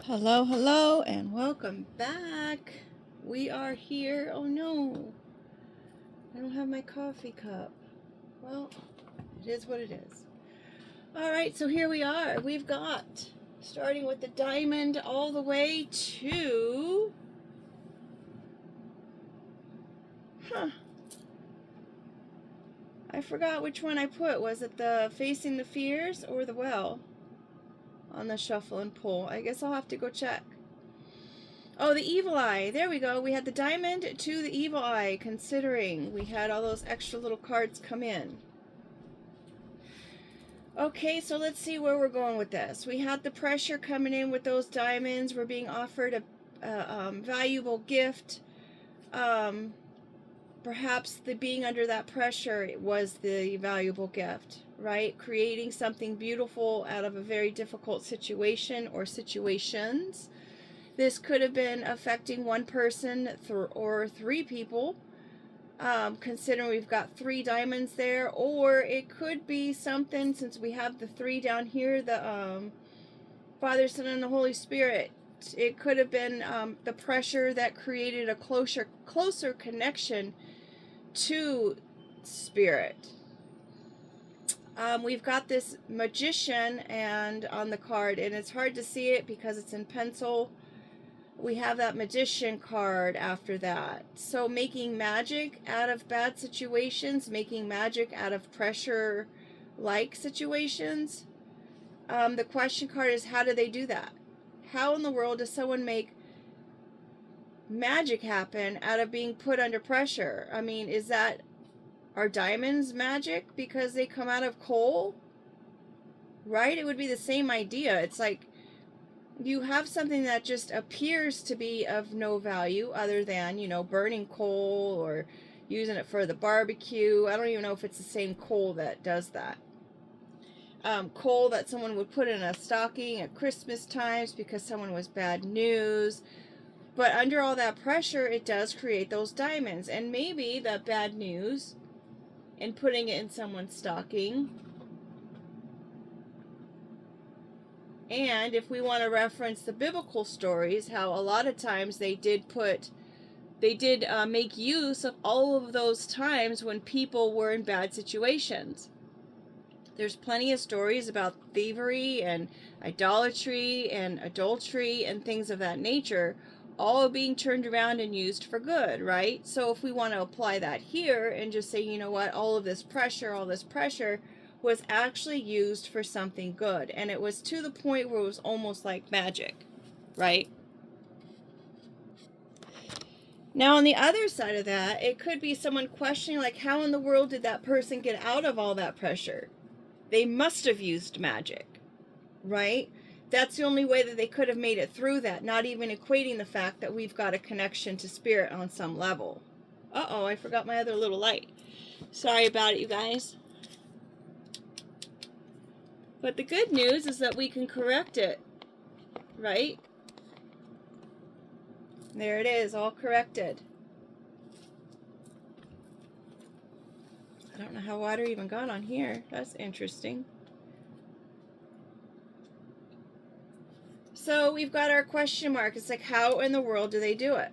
Hello, hello, and welcome back. We are here. Oh no, I don't have my coffee cup. Well, it is what it is. All right, so here we are. We've got, starting with the diamond all the way to, I forgot which one I put. Was it the Facing the Fears or the Well on the shuffle and pull? I guess I'll have to go check. Oh, the evil eye. There we go. We had the diamond to the evil eye, considering we had all those extra little cards come in. Okay, so let's see where we're going with this. We had the pressure coming in with those diamonds. We're being offered a valuable gift. Perhaps the being under that pressure was the valuable gift, right? Creating something beautiful out of a very difficult situation or situations. This could have been affecting one person or three people, considering we've got three diamonds there. Or it could be something, since we have the three down here, the Father, Son, and the Holy Spirit. It could have been the pressure that created a closer connection to Spirit. We've got this Magician and on the card, and it's hard to see it because it's in pencil. We have that Magician card after that. So making magic out of bad situations, making magic out of pressure-like situations. The question card is, how do they do that? How in the world does someone make magic happen out of being put under pressure? I mean, are diamonds magic because they come out of coal? Right? It would be the same idea. It's like, you have something that just appears to be of no value other than, burning coal or using it for the barbecue. I don't even know if it's the same coal that does that. Coal that someone would put in a stocking at Christmas times because someone was bad news. But under all that pressure, it does create those diamonds. And maybe that bad news and putting it in someone's stocking. And if we want to reference the biblical stories, how a lot of times they did make use of all of those times when people were in bad situations. There's plenty of stories about thievery and idolatry and adultery and things of that nature, all being turned around and used for good, right? So if we want to apply that here and just say, you know what, all this pressure was actually used for something good. And it was to the point where it was almost like magic, right? Now, on the other side of that, it could be someone questioning, like, how in the world did that person get out of all that pressure? They must have used magic, right? That's the only way that they could have made it through that, not even equating the fact that we've got a connection to Spirit on some level. Uh-oh, I forgot my other little light. Sorry about it, you guys. But the good news is that we can correct it, right? There it is, all corrected. I don't know how water even got on here. That's interesting. So we've got our question mark. It's like, how in the world do they do it?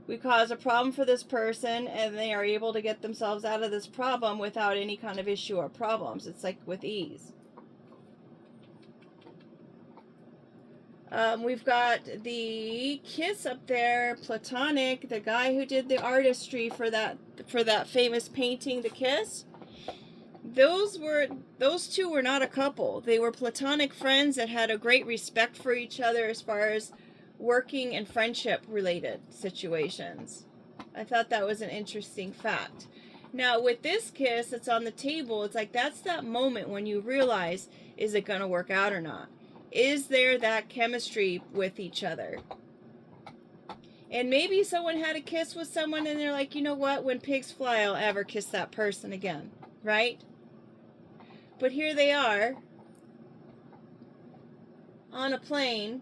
We cause a problem for this person, and they are able to get themselves out of this problem without any kind of issue or problems. It's like with ease. We've got the kiss up there, platonic, the guy who did the artistry for that famous painting, The Kiss. Those two were not a couple. They were platonic friends that had a great respect for each other as far as working and friendship related situations. I thought that was an interesting fact. Now, with this kiss that's on the table, it's like that's that moment when you realize, is it going to work out or not? Is there that chemistry with each other? And maybe someone had a kiss with someone and they're like, you know what? When pigs fly, I'll ever kiss that person again, right? But here they are on a plane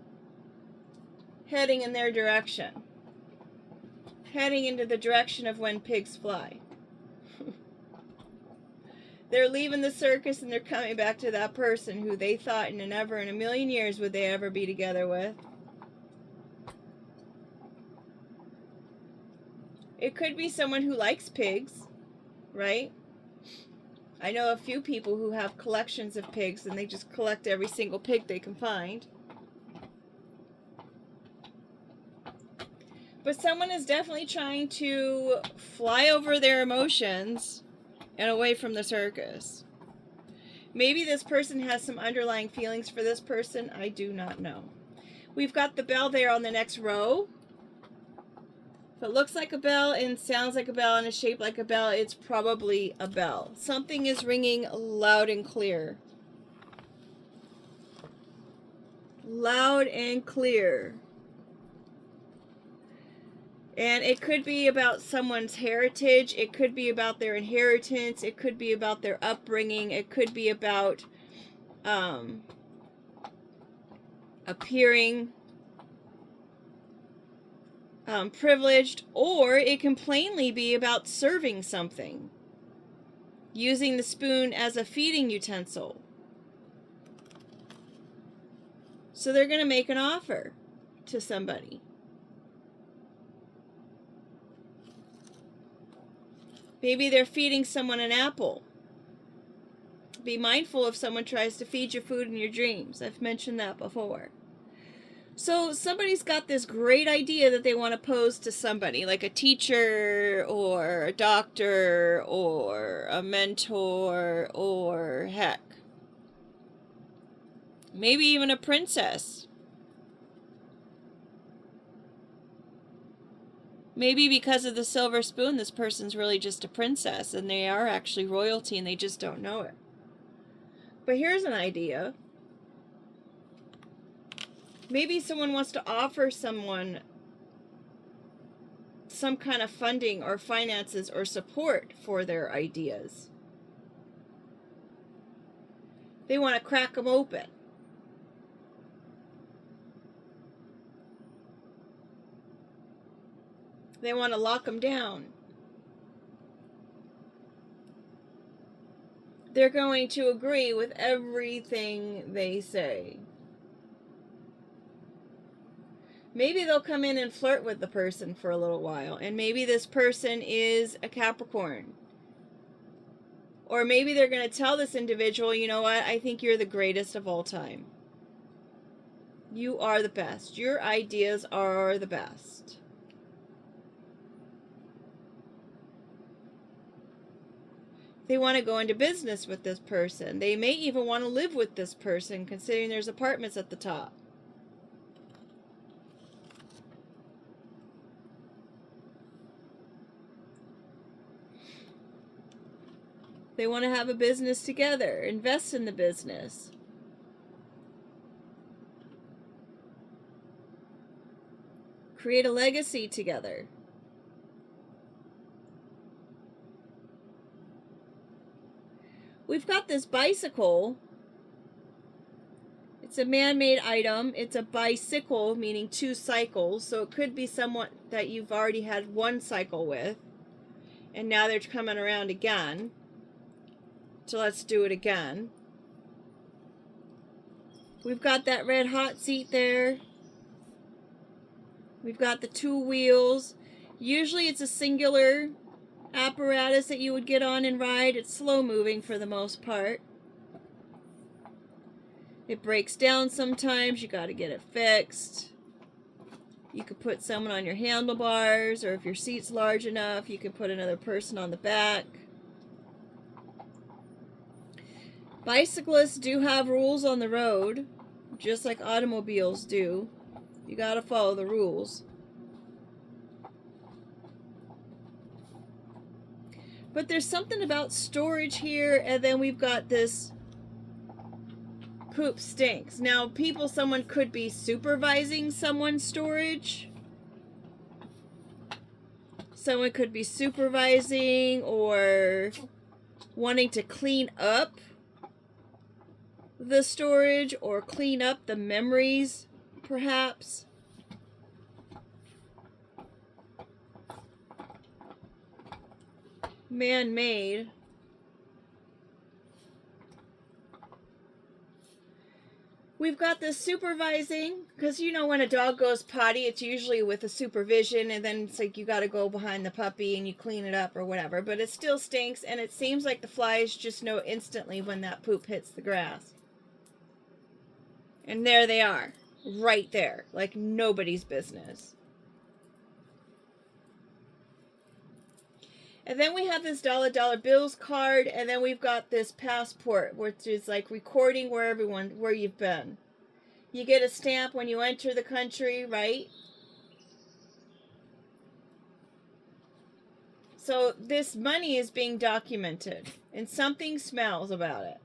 heading in their direction. Heading into the direction of When Pigs Fly. They're leaving the circus and they're coming back to that person who they thought in never in a million years would they ever be together with. It could be someone who likes pigs, right? I know a few people who have collections of pigs and they just collect every single pig they can find. But someone is definitely trying to fly over their emotions and away from the circus. Maybe this person has some underlying feelings for this person. I do not know. We've got the bell there on the next row. If it looks like a bell and sounds like a bell and is shaped like a bell, it's probably a bell. Something is ringing loud and clear. Loud and clear. And it could be about someone's heritage. It could be about their inheritance. It could be about their upbringing. It could be about appearing privileged. Or it can plainly be about serving something. Using the spoon as a feeding utensil. So they're going to make an offer to somebody. Maybe they're feeding someone an apple. Be mindful if someone tries to feed you food in your dreams. I've mentioned that before. So somebody's got this great idea that they want to pose to somebody, like a teacher or a doctor or a mentor or heck, maybe even a princess. Maybe because of the silver spoon, this person's really just a princess and they are actually royalty and they just don't know it. But here's an idea. Maybe someone wants to offer someone some kind of funding or finances or support for their ideas. They want to crack them open. They want to lock them down. They're going to agree with everything they say. Maybe they'll come in and flirt with the person for a little while. And maybe this person is a Capricorn. Or maybe they're going to tell this individual, you know what, I think you're the greatest of all time. You are the best. Your ideas are the best. They want to go into business with this person. They may even want to live with this person, considering there's apartments at the top. They want to have a business together, invest in the business. Create a legacy together. We've got this bicycle. It's a man-made item. It's a bicycle, meaning 2 cycles. So it could be someone that you've already had 1 cycle with. And now they're coming around again. So let's do it again. We've got that red hot seat there. We've got the 2 wheels. Usually it's a singular apparatus that you would get on and ride. It's slow moving for the most part. It breaks down sometimes. You got to get it fixed. You could put someone on your handlebars, or if your seat's large enough, you can put another person on the back. Bicyclists do have rules on the road, just like automobiles do. You got to follow the rules. But there's something about storage here, and then we've got this poop stinks. Now, someone could be supervising someone's storage. Someone could be supervising or wanting to clean up the storage or clean up the memories, perhaps. Man-made. We've got this supervising, because you know when a dog goes potty, it's usually with a supervision, and then it's like you got to go behind the puppy and you clean it up or whatever. But it still stinks, and it seems like the flies just know instantly when that poop hits the grass. And there they are, right there, like nobody's business. And then we have this dollar bills card, and then we've got this passport, which is like recording where you've been. You get a stamp when you enter the country, right? So this money is being documented, and something smells about it.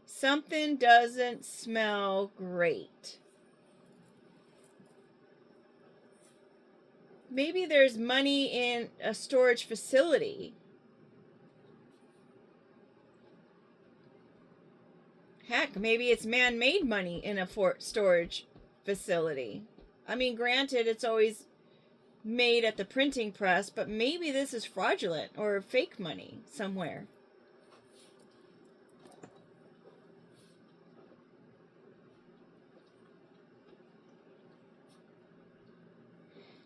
Something doesn't smell great. Maybe there's money in a storage facility. Heck, maybe it's man-made money in a storage facility. I mean, granted, it's always made at the printing press, but maybe this is fraudulent or fake money somewhere.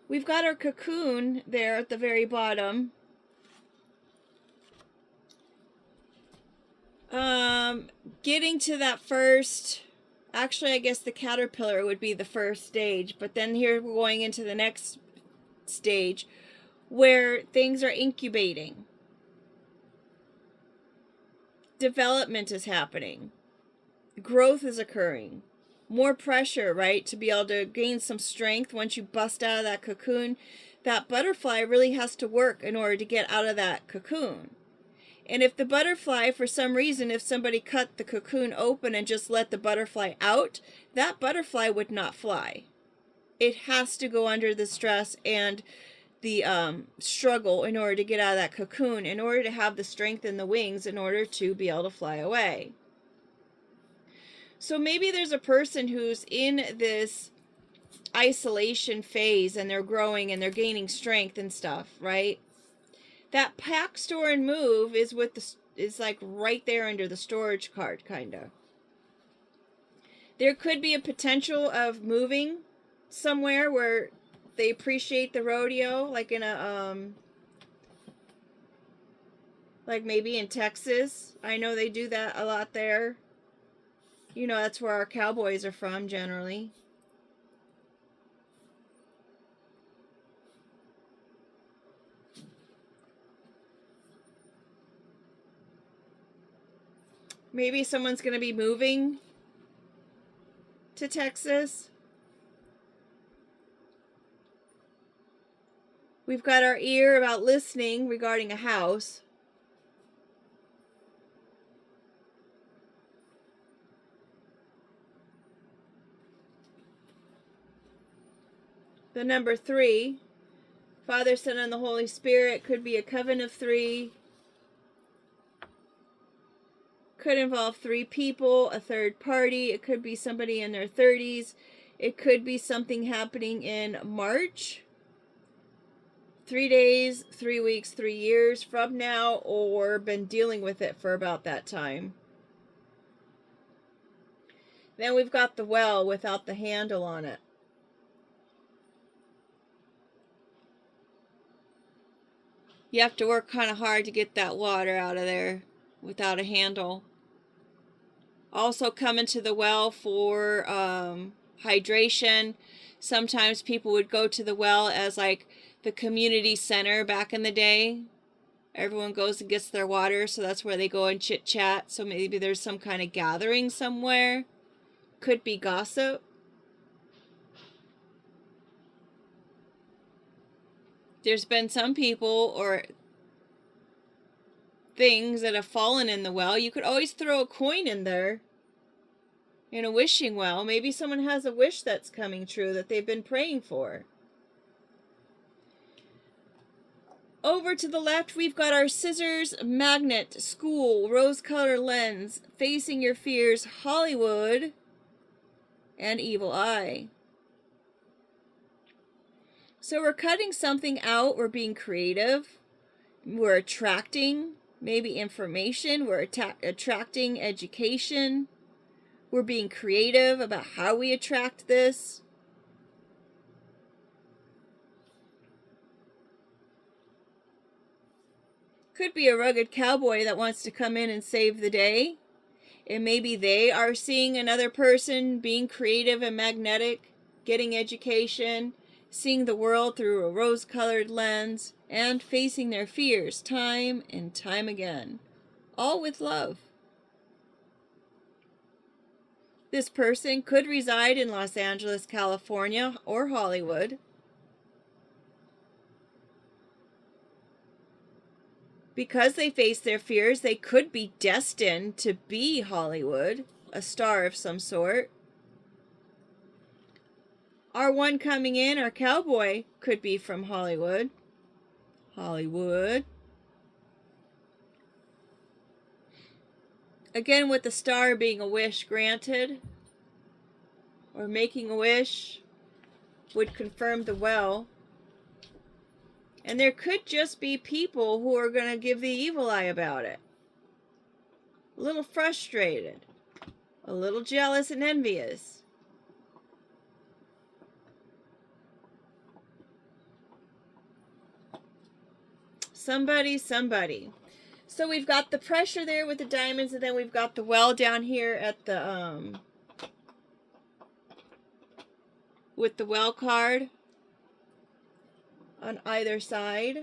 We've got our cocoon there at the very bottom. Getting to that first, actually I guess the caterpillar would be the first stage, but then here we're going into the next stage where things are incubating. Development is happening. Growth is occurring. More pressure, right? To be able to gain some strength once you bust out of that cocoon. That butterfly really has to work in order to get out of that cocoon. And if the butterfly, for some reason, if somebody cut the cocoon open and just let the butterfly out, that butterfly would not fly. It has to go under the stress and the struggle in order to get out of that cocoon, in order to have the strength in the wings, in order to be able to fly away. So maybe there's a person who's in this isolation phase and they're growing and they're gaining strength and stuff, right? That pack, store, and move is like right there under the storage card, kind of. There could be a potential of moving somewhere where they appreciate the rodeo, like in a like maybe in Texas. I know they do that a lot there. You know, that's where our cowboys are from generally. Maybe someone's going to be moving to Texas. We've got our ear about listening regarding a house. The number 3, Father, Son, and the Holy Spirit, could be a coven of 3. Could involve 3 people, a third party. It could be somebody in their 30s. It could be something happening in March. 3 days, 3 weeks, 3 years from now, or been dealing with it for about that time. Then we've got the well without the handle on it. You have to work kind of hard to get that water out of there without a handle. Also coming to the well for hydration. Sometimes people would go to the well as like the community center back in the day. Everyone goes and gets their water, so that's where they go and chit chat. So maybe there's some kind of gathering somewhere. Could be gossip. There's been some people or things that have fallen in the well. You could always throw a coin in there in a wishing well. Maybe someone has a wish that's coming true that they've been praying for. Over to the left, we've got our scissors, magnet, school, rose-colored lens, facing your fears, Hollywood, and evil eye. So we're cutting something out. We're being creative. We're attracting maybe information. We're attracting education. We're being creative about how we attract this. Could be a rugged cowboy that wants to come in and save the day. And maybe they are seeing another person being creative and magnetic, getting education, seeing the world through a rose-colored lens, and facing their fears time and time again, all with love. This person could reside in Los Angeles, California, or Hollywood. Because they face their fears, they could be destined to be Hollywood, a star of some sort. Our one coming in, our cowboy, could be from Hollywood. Hollywood. Again, with the star being a wish granted, or making a wish, would confirm the well. And there could just be people who are going to give the evil eye about it. A little frustrated. A little jealous and envious. Somebody. So we've got the pressure there with the diamonds, and then we've got the well down here at the, with the well card on either side.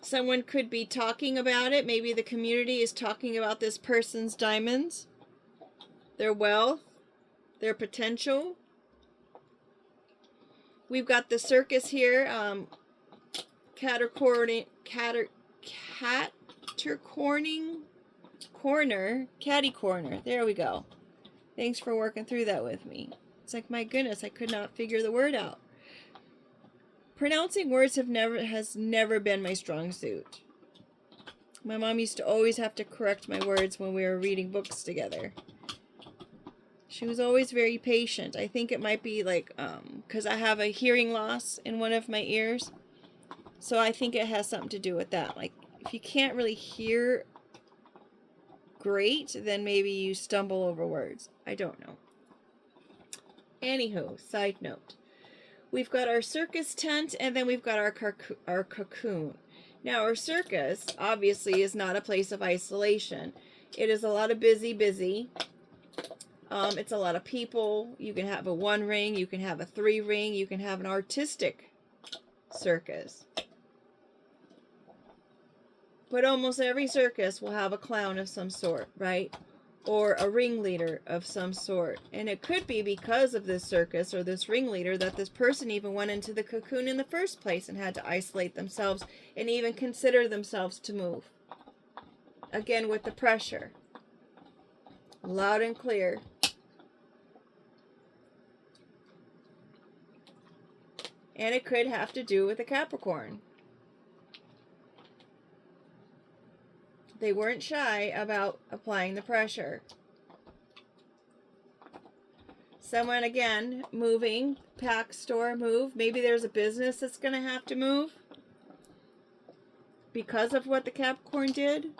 Someone could be talking about it. Maybe the community is talking about this person's diamonds, their wealth, their potential. We've got the circus here, Catercorning corner, catty corner. There we go. Thanks for working through that with me. It's like, my goodness, I could not figure the word out. Pronouncing words has never been my strong suit. My mom used to always have to correct my words when we were reading books together. She was always very patient. I think it might be like, because I have a hearing loss in one of my ears. So I think it has something to do with that. Like, if you can't really hear great, then maybe you stumble over words. I don't know. Anywho, side note. We've got our circus tent, and then we've got our cocoon. Now, our circus, obviously, is not a place of isolation. It is a lot of busy. It's a lot of people. You can have a 1 ring. You can have a 3 ring. You can have an artistic circus. But almost every circus will have a clown of some sort, right? Or a ringleader of some sort. And it could be because of this circus or this ringleader that this person even went into the cocoon in the first place and had to isolate themselves and even consider themselves to move. Again, with the pressure. Loud and clear. And it could have to do with a Capricorn. They weren't shy about applying the pressure. Someone, again, moving, pack, store, move. Maybe there's a business that's going to have to move because of what the Capricorn did.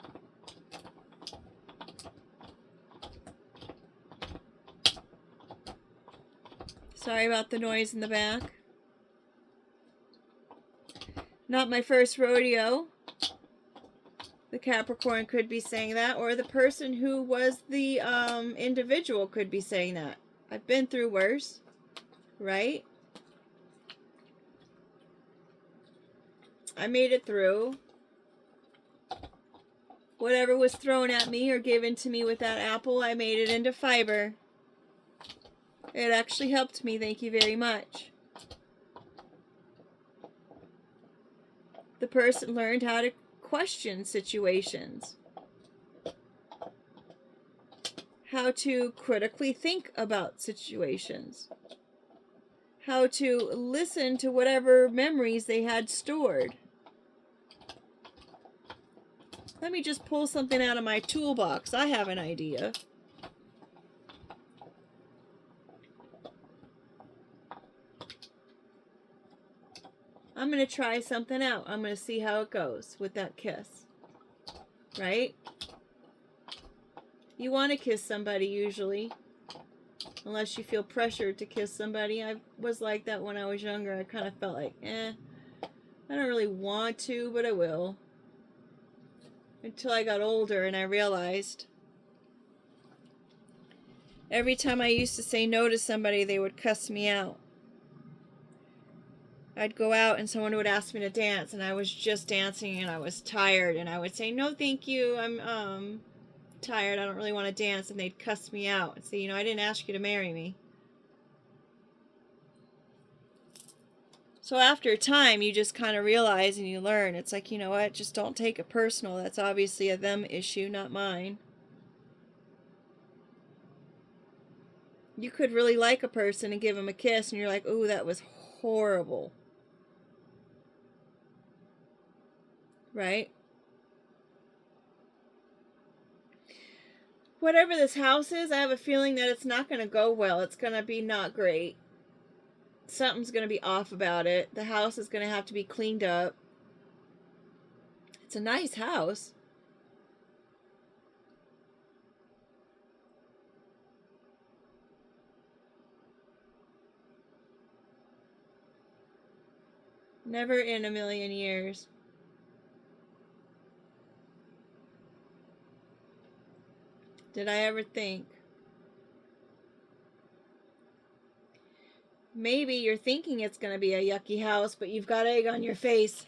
Sorry about the noise in the back. Not my first rodeo. The Capricorn could be saying that, or the person who was the individual could be saying that. I've been through worse, right? I made it through. Whatever was thrown at me or given to me with that apple, I made it into fiber. It actually helped me, thank you very much. The person learned how to question situations. How to critically think about situations. How to listen to whatever memories they had stored. Let me just pull something out of my toolbox. I have an idea. I'm going to try something out. I'm going to see how it goes with that kiss. Right? You want to kiss somebody usually. Unless you feel pressured to kiss somebody. I was like that when I was younger. I kind of felt like, I don't really want to, but I will. Until I got older and I realized every time I used to say no to somebody, they would cuss me out. I'd go out and someone would ask me to dance and I was just dancing and I was tired and I would say, no, thank you. I'm tired. I don't really want to dance. And they'd cuss me out and say, I didn't ask you to marry me. So after a time, you just kind of realize and you learn. It's like, you know what? Just don't take it personal. That's obviously a them issue, not mine. You could really like a person and give them a kiss and you're like, ooh, that was horrible. Right? Whatever this house is, I have a feeling that it's not going to go well. It's going to be not great. Something's going to be off about it. The house is going to have to be cleaned up. It's a nice house. Never in a million years. Did I ever think? Maybe you're thinking it's going to be a yucky house, but you've got egg on your face.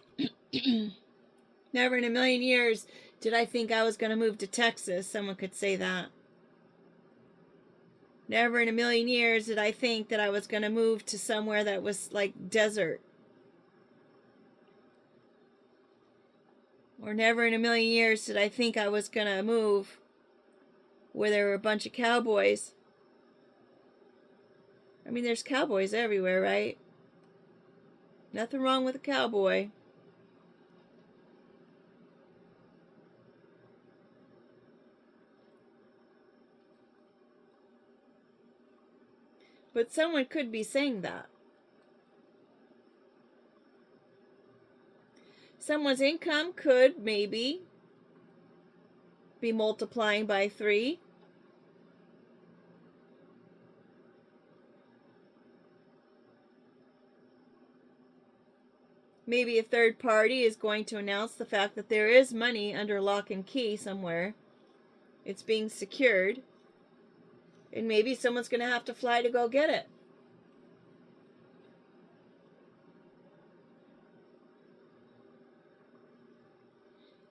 Never in a million years did I think I was going to move to Texas. Someone could say that. Never in a million years did I think that I was going to move to somewhere that was like desert. Or never in a million years did I think I was going to move where there were a bunch of cowboys. I mean, there's cowboys everywhere, right? Nothing wrong with a cowboy. But someone could be saying that. Someone's income could maybe be multiplying by 3. Maybe a third party is going to announce the fact that there is money under lock and key somewhere. It's being secured. And maybe someone's going to have to fly to go get it.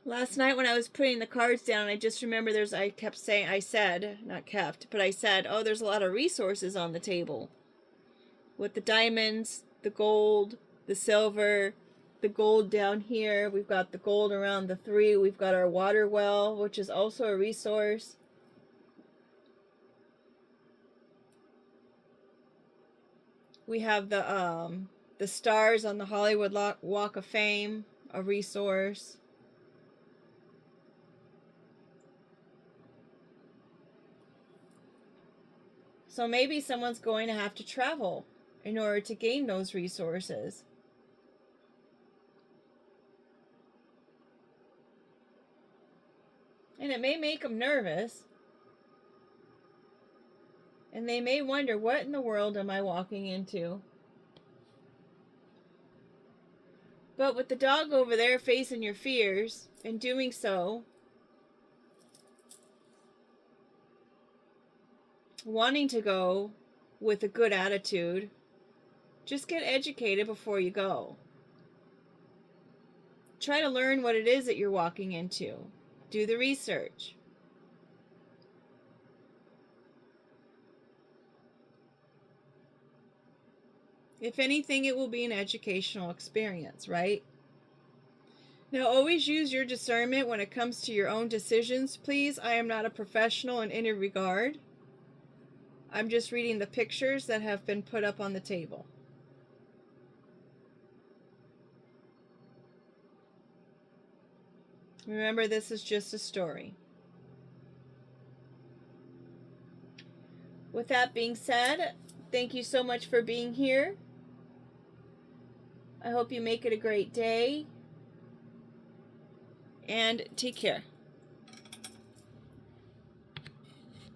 Last night when I was putting the cards down, I just remember I said, oh, there's a lot of resources on the table. With the diamonds, the gold, the silver, the gold down here. We've got the gold around the 3. We've got our water well, which is also a resource. We have the stars on the Hollywood Walk of Fame, a resource. So maybe someone's going to have to travel in order to gain those resources. And it may make them nervous. And they may wonder, what in the world am I walking into? But with the dog over there facing your fears and doing so, wanting to go with a good attitude, just get educated before you go. Try to learn what it is that you're walking into. Do the research. If anything, it will be an educational experience, right? Now, always use your discernment when it comes to your own decisions, please. I am not a professional in any regard. I'm just reading the pictures that have been put up on the table. Remember, this is just a story. With that being said, thank you so much for being here. I hope you make it a great day. And take care.